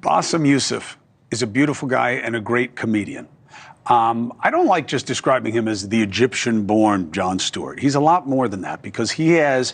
Bاسm Yusuf is a beautiful guy and a great comedian. I don't like just describing him as the Egyptian-born Jon Stewart. He's a lot more than that because he has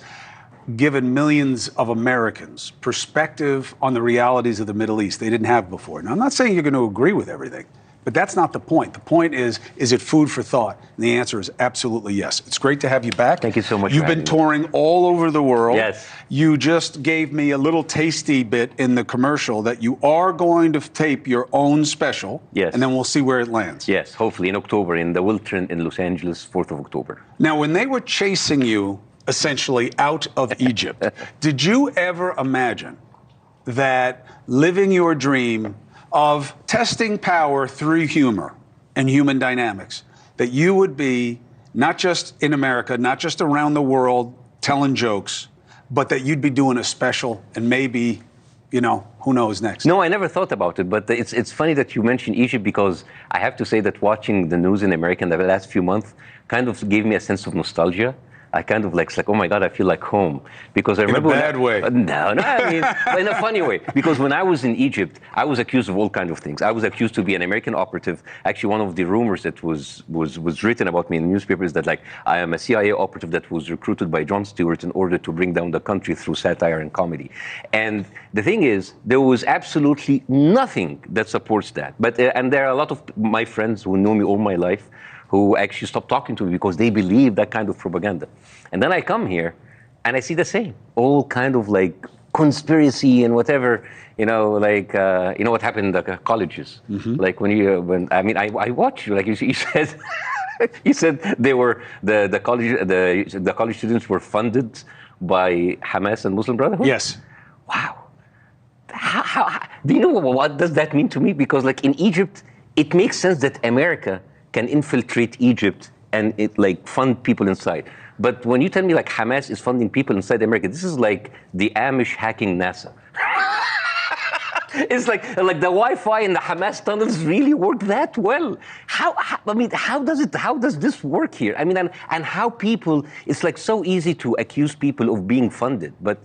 given millions of Americans perspective on the realities of the Middle East they didn't have before. Now, I'm not saying you're going to agree with everything, but that's not the point. The point is it food for thought? And the answer is absolutely yes. It's great to have you back. Thank you so much. You've been touring all over the world. Yes. You just gave me a little tasty bit in the commercial that you are going to tape your own special. Yes. And then we'll see where it lands. Yes, hopefully in October in the Wiltern in Los Angeles, 4th of October. Now, when they were chasing you essentially out of Egypt, did you ever imagine that living your dream of testing power through humor and human dynamics, that you would be not just in America, not just around the world telling jokes, but that you'd be doing a special and maybe, you know, who knows next? No, I never thought about it, but it's funny that you mentioned Egypt because I have to say that watching the news in America in the last few months kind of gave me a sense of nostalgia. I kind of like, it's like, oh my God, I feel like home. Because I remember— In a bad way. No, I mean, but in a funny way. Because when I was in Egypt, I was accused of all kinds of things. I was accused to be an American operative. Actually, one of the rumors that was written about me in the newspapers that like, I am a CIA operative that was recruited by Jon Stewart in order to bring down the country through satire and comedy. And the thing is, there was absolutely nothing that supports that. But, and there are a lot of my friends who know me all my life who actually stopped talking to me because they believe that kind of propaganda. And then I come here and I see the same, all kind of like conspiracy and whatever, you know, like, you know what happened in the colleges? Mm-hmm. Like I watched you, like you said, you said they were, the college students were funded by Hamas and Muslim Brotherhood? Yes. Wow. How do you know what does that mean to me? Because like in Egypt, it makes sense that America can infiltrate Egypt and it like fund people inside. But when you tell me like Hamas is funding people inside America, this is like the Amish hacking NASA. It's like the Wi-Fi in the Hamas tunnels really work that well. How does this work here? I mean, and how people, it's like so easy to accuse people of being funded, but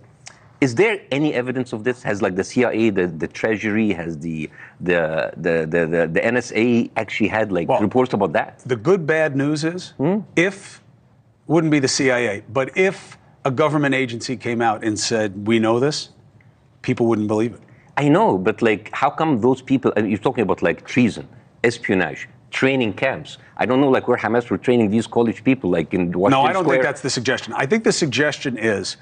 is there any evidence of this? Has like the CIA, the Treasury, has the NSA actually had like reports about that? The good bad news is if, wouldn't be the CIA, but if a government agency came out and said, we know this, people wouldn't believe it. I know, but like, how come those people, you're talking about like treason, espionage, training camps. I don't know, like where Hamas were training these college people, like in Washington No, I don't Square. think that's the suggestion. I think the suggestion is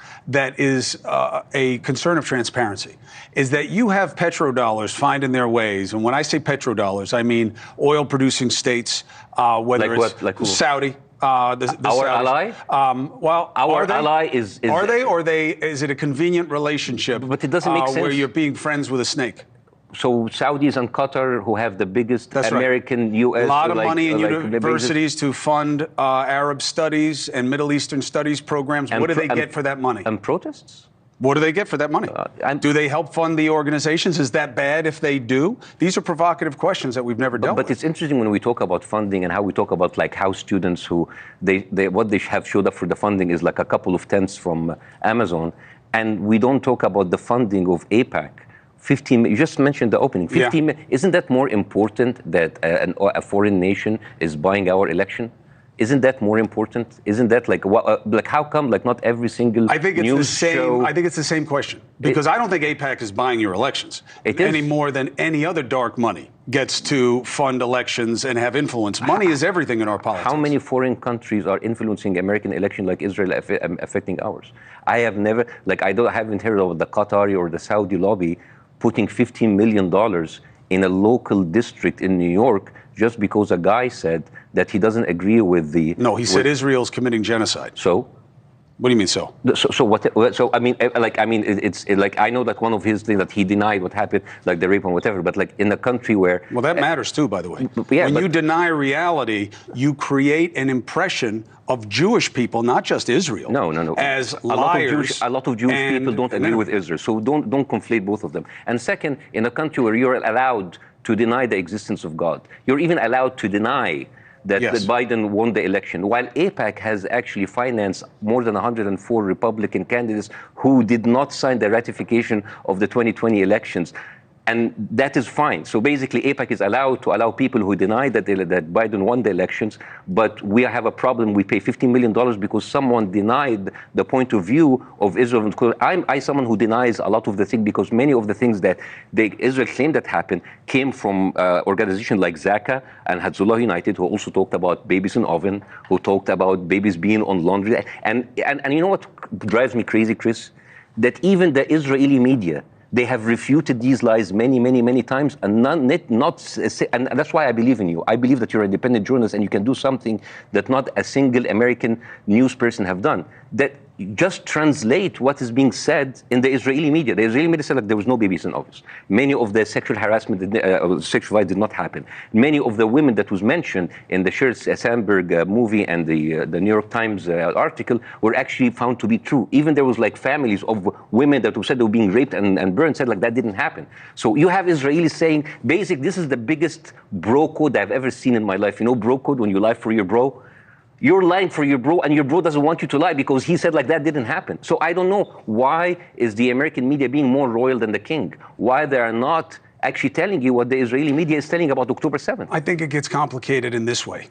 a concern of transparency, is that you have petrodollars finding their ways. And when I say petrodollars, I mean oil-producing states, whether like it's what? Like who? Saudi. The our Saudis. ally? Well, our are they? ally is Are they, or is it a convenient relationship? But it doesn't make sense. Where you're being friends with a snake. So Saudis and Qatar, who have the biggest That's American, right. U.S. A lot of money in like universities to fund Arab studies and Middle Eastern studies programs. What do they get for that money? And protests? What do they get for that money? Do they help fund the organizations? Is that bad if they do? These are provocative questions that we've never dealt with. But it's interesting when we talk about funding and how we talk about like how students who what they have showed up for the funding is like a couple of tents from Amazon, and we don't talk about the funding of AIPAC. 15. You just mentioned the opening. 15. Yeah. Isn't that more important that a foreign nation is buying our election? Isn't that more important? Isn't that like like how come like not every single I think it's news the same. show? I think it's the same question because I don't think AIPAC is buying your elections any more than any other dark money gets to fund elections and have influence. Money is everything in our politics. How many foreign countries are influencing American election like Israel affecting ours? I have never I haven't heard of the Qatari or the Saudi lobby putting $15 million in a local district in New York just because a guy said that he doesn't agree with the... No, he said Israel's committing genocide. So? What do you mean so? So what? So I mean, it's like I know that one of his things that he denied what happened, like the rape and whatever. But like in a country where that matters too, by the way. Yeah, when you deny reality, you create an impression of Jewish people, not just Israel. No. As liars. A lot of Jewish people don't agree with Israel. So don't conflate both of them. And second, in a country where you're allowed to deny the existence of God, you're even allowed to deny that Biden won the election, while AIPAC has actually financed more than 104 Republican candidates who did not sign the ratification of the 2020 elections. And that is fine. So basically, AIPAC is allowed to allow people who deny that Biden won the elections, but we have a problem. We pay $15 million because someone denied the point of view of Israel. I'm someone who denies a lot of the things, because many of the things that Israel claimed that happened came from organizations like Zaka and Hezbollah United, who also talked about babies in oven, who talked about babies being on laundry. And you know what drives me crazy, Chris? That even the Israeli media, they have refuted these lies many, many, many times, and and that's why I believe in you. I believe that you're an independent journalist and you can do something that not a single American news person have done. That just translate what is being said in the Israeli media. The Israeli media said that there was no babies in office. Many of the sexual harassment, sexual violence did not happen. Many of the women that was mentioned in the Sheryl Sandberg movie and the New York Times article were actually found to be true. Even there was like families of women that said they were being raped and burned, said like that didn't happen. So you have Israelis saying, this is the biggest bro code I've ever seen in my life. You know bro code, when you lie for your bro? You're lying for your bro, and your bro doesn't want you to lie because he said like that didn't happen. So I don't know, why is the American media being more royal than the king? Why they are not actually telling you what the Israeli media is telling about October 7th? I think it gets complicated in this way.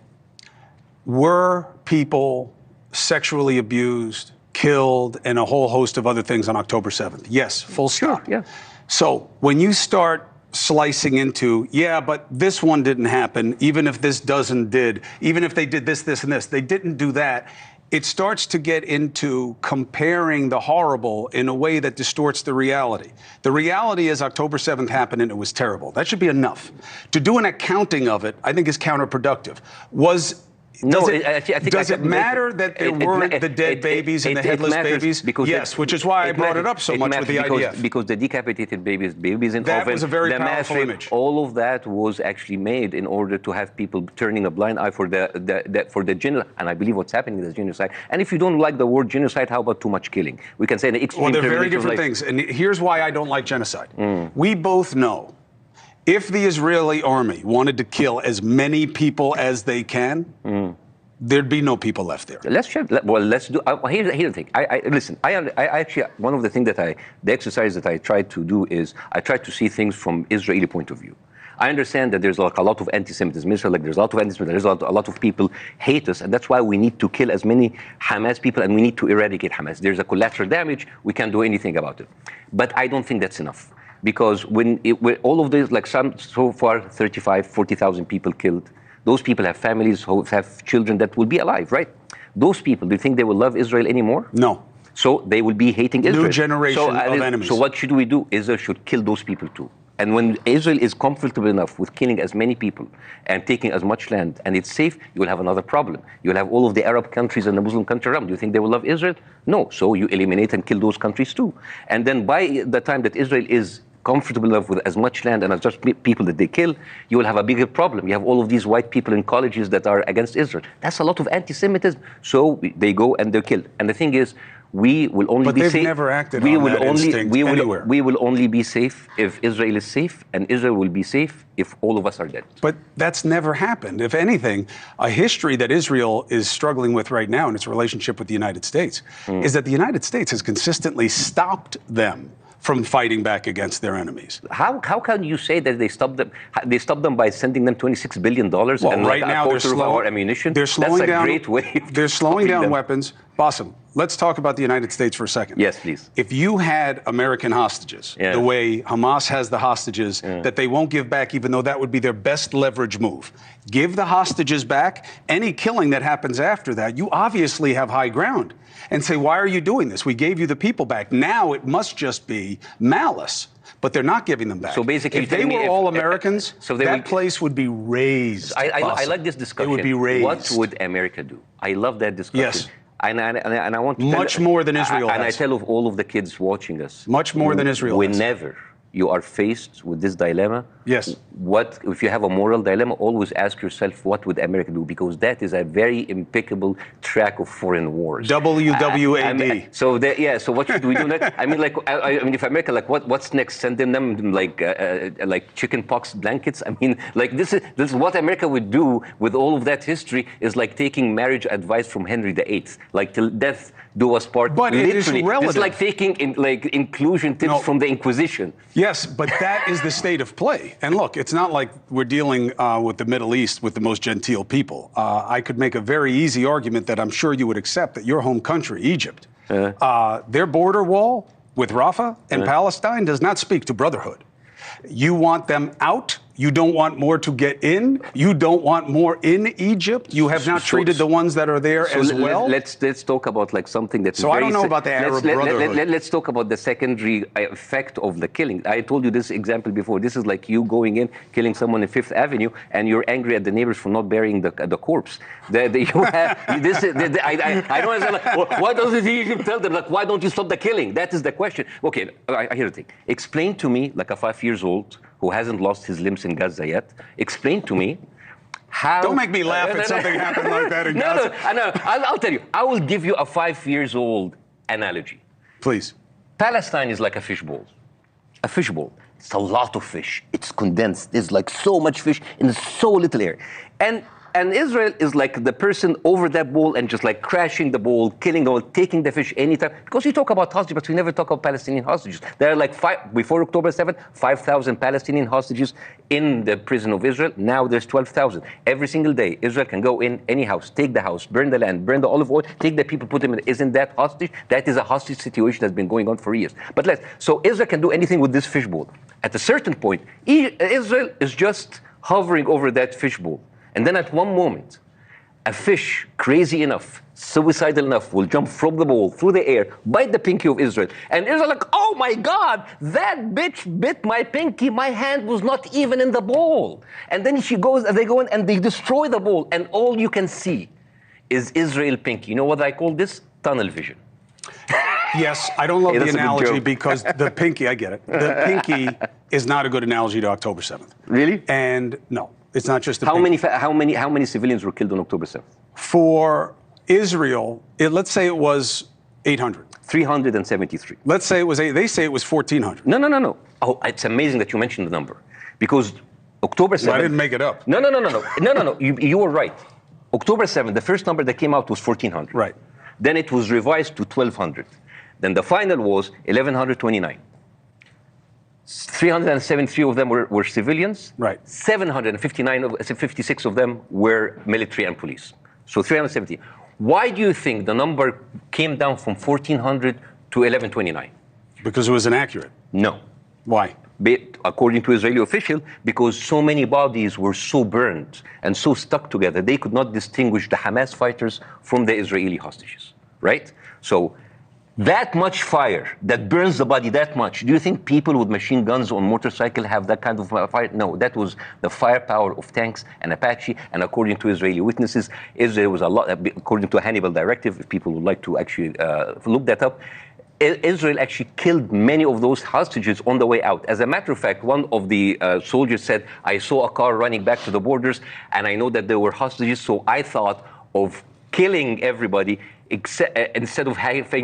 Were people sexually abused, killed, and a whole host of other things on October 7th? Yes, full stop. Sure, yeah. So when you start slicing into, yeah, but this one didn't happen, even if this did, even if they did this, this, and this, they didn't do that, it starts to get into comparing the horrible in a way that distorts the reality. The reality is October 7th happened and it was terrible. That should be enough. To do an accounting of it, I think, is counterproductive. Does it matter that there weren't the dead babies and the headless babies? Yes, which is why I brought it up so much with the IDF. Because the decapitated babies in that oven, was a very powerful image. All of that was actually made in order to have people turning a blind eye for the genocide. And I believe what's happening is genocide. And if you don't like the word genocide, how about too much killing? We can say the extreme. Well, they're very different things. And here's why I don't like genocide. We both know, if the Israeli army wanted to kill as many people as they can, there'd be no people left there. Let's do. Here's the thing. Listen. I actually, one of the things that the exercise that I try to do is I try to see things from Israeli point of view. I understand that there's like a lot of anti-Semitism. Like there's a lot of anti-Semitism. There's a lot of people hate us, and that's why we need to kill as many Hamas people, and we need to eradicate Hamas. There's a collateral damage. We can't do anything about it. But I don't think that's enough. Because when all of this, like so far, 40,000 people killed, those people have families who have children that will be alive, right? Those people, do you think they will love Israel anymore? No. So they will be hating Israel. New generation of enemies. So what should we do? Israel should kill those people too. And when Israel is comfortable enough with killing as many people and taking as much land and it's safe, you will have another problem. You'll have all of the Arab countries and the Muslim countries around. Do you think they will love Israel? No. So you eliminate and kill those countries too. And then by the time that Israel is comfortable enough with as much land and as just people that they kill, you will have a bigger problem. You have all of these white people in colleges that are against Israel. That's a lot of anti-Semitism. So they go and they're killed. And the thing is, we will only be safe. But they've never acted on that instinct anywhere. We will only be safe if Israel is safe, and Israel will be safe if all of us are dead. But that's never happened. If anything, a history that Israel is struggling with right now in its relationship with the United States is that the United States has consistently stopped them from fighting back against their enemies. How can you say that they stopped them? They stopped them by sending them $26 billion and right now a quarter of our ammunition? They're slowing That's a down. Great way. They're slowing down weapons. Bاسم, let's talk about the United States for a second. Yes, please. If you had American hostages, the way Hamas has the hostages that they won't give back, even though that would be their best leverage move, give the hostages back. Any killing that happens after that, you obviously have high ground. And say, why are you doing this? We gave you the people back. Now it must just be malice. But they're not giving them back. So basically, if they were all Americans, that place would be razed. I like this discussion. It would be razed. What would America do? I love that discussion. Yes. And I want to much more than Israel and has. I tell of all of the kids watching us. Much more than Israel has. Whenever you are faced with this dilemma, what if you have a moral dilemma, always ask yourself, what would America do? Because that is a very impeccable track of foreign wars. WWAD. So what should we do next? I mean, if America, what's next? Sending them like chicken pox blankets? I mean, this is what America would do with all of that history, is like taking marriage advice from Henry VIII, like till death do us part. But literally. It is relative. It's like taking inclusion tips from the Inquisition. Yeah. Yes, but that is the state of play. And look, it's not like we're dealing with the Middle East with the most genteel people. I could make a very easy argument that I'm sure you would accept that your home country, Egypt, their border wall with Rafah and Palestine does not speak to brotherhood. You want them out. You don't want more to get in. You don't want more in Egypt. You have not treated the ones that are there as well. Let's talk about like something that's so I don't know about the Arab Brotherhood. Let's talk about the secondary effect of the killing. I told you this example before. This is like you going in, killing someone in Fifth Avenue, and you're angry at the neighbors for not burying the corpse. You have, this is, I don't understand. Like, why doesn't Egypt tell them, like, why don't you stop the killing? That is the question. Okay, here's the thing. Explain to me, like a 5 years old who hasn't lost his limbs in Gaza yet, explain to me how... Don't make me laugh at something happened like that in Gaza. No, I'll tell you. I will give you a 5 years old analogy. Please. Palestine is like a fishbowl. A fishbowl. It's a lot of fish. It's condensed. There's like so much fish in so little air. And Israel is like the person over that bowl and just like crashing the bowl, killing the bowl, taking the fish anytime. Because we talk about hostages, but we never talk about Palestinian hostages. There are like before October 7th, 5,000 Palestinian hostages in the prison of Israel. Now there's 12,000. Every single day, Israel can go in any house, take the house, burn the land, burn the olive oil, take the people, put them in. Isn't that hostage? That is a hostage situation that's been going on for years. But so Israel can do anything with this fishbowl. At a certain point, Israel is just hovering over that fishbowl. And then at one moment, a fish crazy enough, suicidal enough, will jump from the bowl through the air, bite the pinky of Israel. And Israel like, oh my God, that bitch bit my pinky. My hand was not even in the bowl. And then they go in and they destroy the bowl. And all you can see is Israel pinky. You know what I call this? Tunnel vision. Yes, I don't love the analogy because the pinky, I get it. The pinky is not a good analogy to October 7th. Really? And no. It's not just how many civilians were killed on October 7th? For Israel, let's say it was 800. 373. Let's say it was they say it was 1,400. No. Oh, it's amazing that you mentioned the number, because October 7th. Well, I didn't make it up. No. You were right. October 7th, the first number that came out was 1,400. Right. Then it was revised to 1,200. Then the final was 1,129. 373 of them were civilians. Right. 56 of them were military and police. So 370. Why do you think the number came down from 1,400 to 1,129? Because it was inaccurate. No. Why? According to Israeli official, because so many bodies were so burned and so stuck together, they could not distinguish the Hamas fighters from the Israeli hostages, right? So that much fire that burns the body that much, do you think people with machine guns on motorcycle have that kind of fire? No, that was the firepower of tanks and Apache. And according to Israeli witnesses, Israel was a lot, according to a Hannibal directive, if people would like to actually look that up, Israel actually killed many of those hostages on the way out. As a matter of fact, one of the soldiers said, I saw a car running back to the borders, and I know that there were hostages, so I thought of killing everybody instead of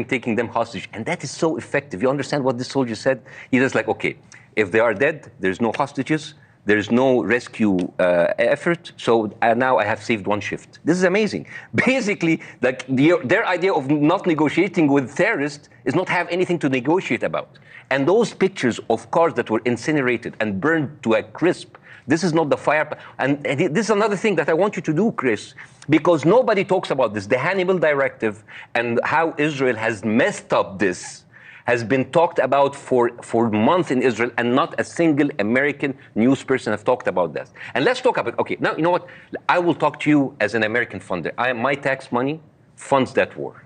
taking them hostage. And that is so effective. You understand what this soldier said? He was like, okay, if they are dead, there's no hostages, there's no rescue effort, so now I have saved one shift. This is amazing. Basically, like their idea of not negotiating with terrorists is not have anything to negotiate about. And those pictures of cars that were incinerated and burned to a crisp, this is not the fire. And this is another thing that I want you to do, Chris, because nobody talks about this. The Hannibal directive and how Israel has messed up this has been talked about for months in Israel, and not a single American news person has talked about this. And let's talk about, okay, now you know what? I will talk to you as an American funder. My tax money funds that war.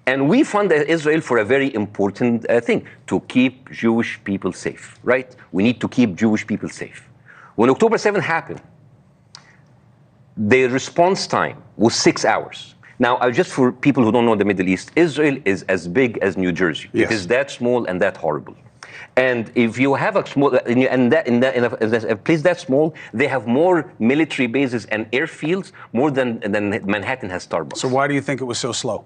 And we fund Israel for a very important thing, to keep Jewish people safe, right? We need to keep Jewish people safe. When October 7th happened, the response time was 6 hours. Now, just for people who don't know the Middle East, Israel is as big as New Jersey. Yes. It is that small and that horrible. And if you have a small, in a place that small, they have more military bases and airfields more than Manhattan has Starbucks. So why do you think it was so slow?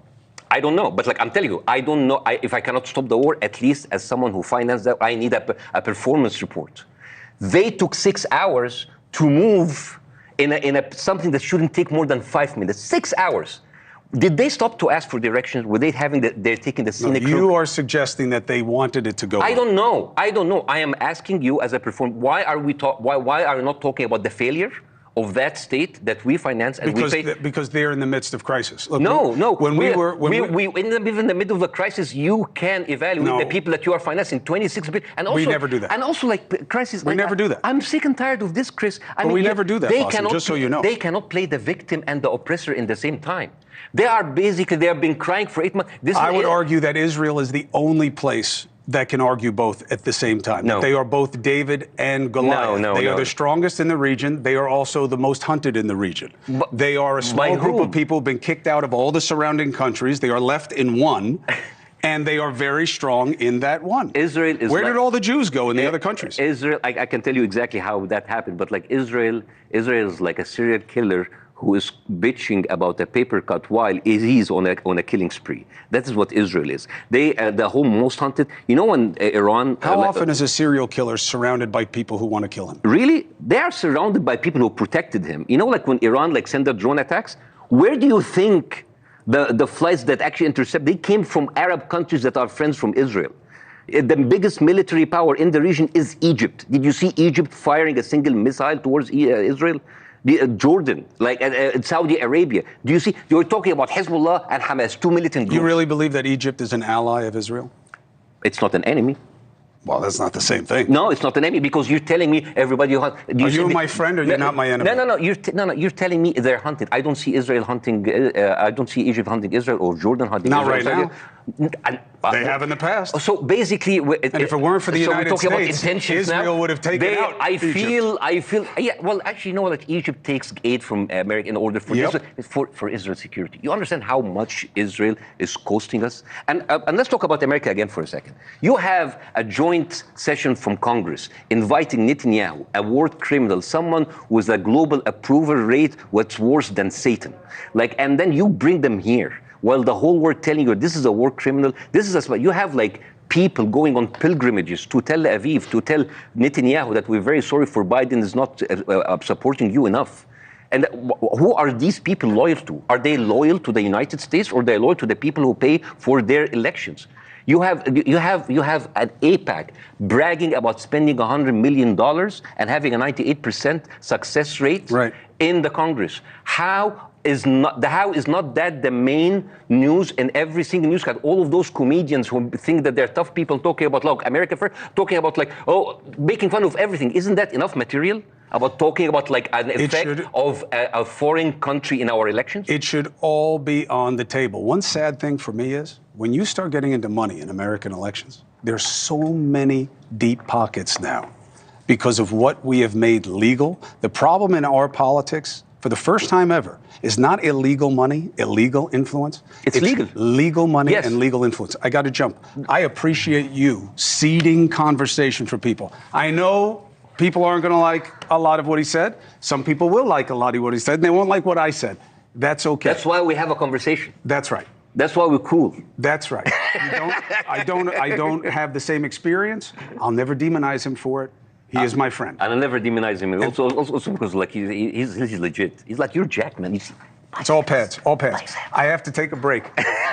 I don't know, but like I'm telling you, I don't know. If I cannot stop the war, at least as someone who financed that, I need a performance report. They took 6 hours to move in something that shouldn't take more than 5 minutes. 6 hours. Did they stop to ask for directions? Were they they're taking the scenic route? You are suggesting that they wanted it to go. I don't know. I am asking you as a performer, why are we why are we not talking about the failure of that state that we finance and we pay? Because they're in the midst of crisis. Look, no. When we were in the middle of a crisis, you can evaluate the people that you are financing. 26 billion, and also we never do that. And also, like crisis, we never do that. I'm sick and tired of this, Chris. But we never do that, Boston, just so you know. They cannot play the victim and the oppressor in the same time. They have been crying for 8 months. I would argue that Israel is the only place that can argue both at the same time. No. They are both David and Goliath. They are the strongest in the region. They are also the most hunted in the region. They are a small group of people been kicked out of all the surrounding countries. They are left in one, and they are very strong in that one. Israel is. Where did all the Jews go in the other countries? Israel, I can tell you exactly how that happened, but like Israel is like a serial killer who is bitching about a paper cut while he's on a killing spree. That is what Israel is. They, the whole most hunted. You know when Iran. How often is a serial killer surrounded by people who want to kill him? Really, they are surrounded by people who protected him. You know, like when Iran sent the drone attacks. Where do you think the flights that actually intercept? They came from Arab countries that are friends from Israel. The biggest military power in the region is Egypt. Did you see Egypt firing a single missile towards Israel? Jordan, Saudi Arabia. Do you see? You're talking about Hezbollah and Hamas, two militant groups. You really believe that Egypt is an ally of Israel? It's not an enemy. Well, that's not the same thing. No, it's not an enemy because you're telling me everybody. Are you my friend or you're not my enemy? No. You're telling me they're hunted. I don't see Israel hunting. I don't see Egypt hunting Israel or Jordan hunting not Israel. Not right now. They have in the past. So basically, and if it weren't for the United States, Israel would have taken out I feel. Yeah. Well, actually, you know that Egypt takes aid from America in order for Israel's security. You understand how much Israel is costing us? And let's talk about America again for a second. You have a joint session from Congress inviting Netanyahu, a war criminal, someone with a global approval rate what's worse than Satan. And then you bring them here. While the whole world telling you this is a war criminal, this is you have people going on pilgrimages to Tel Aviv to tell Netanyahu that we're very sorry for Biden is not supporting you enough. And who are these people loyal to? Are they loyal to the United States or are they loyal to the people who pay for their elections? You have an AIPAC bragging about spending $100 million and having a 98% success rate in the Congress. How is not that the main news in every single newscast? All of those comedians who think that they're tough people talking about America first, talking about making fun of everything. Isn't that enough material about talking about an effect of a foreign country in our elections? It should all be on the table. One sad thing for me is when you start getting into money in American elections, there's so many deep pockets now because of what we have made legal. The problem in our politics, for the first time ever, is not illegal money, illegal influence. It's legal. Legal money and legal influence. I got to jump. I appreciate you seeding conversation for people. I know people aren't going to like a lot of what he said. Some people will like a lot of what he said, and they won't like what I said. That's okay. That's why we have a conversation. That's right. That's why we're cool. That's right. I don't have the same experience. I'll never demonize him for it. He is my friend. And I'll never demonize him. Also because he's legit. He's you're Jack, man. It's all pads, all pads. I have to take a break.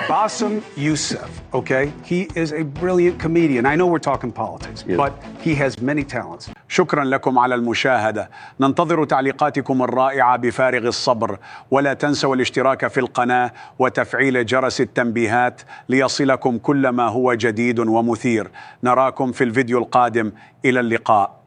Bاسم Yusuf, okay? He is a brilliant comedian. I know we're talking politics, but he has many talents. شكرا لكم على المشاهدة. ننتظر تعليقاتكم الرائعة بفارغ الصبر، ولا تنسوا الاشتراك في القناة وتفعيل جرس التنبيهات ليصلكم كل ما هو جديد ومثير. نراكم في الفيديو القادم. إلى اللقاء.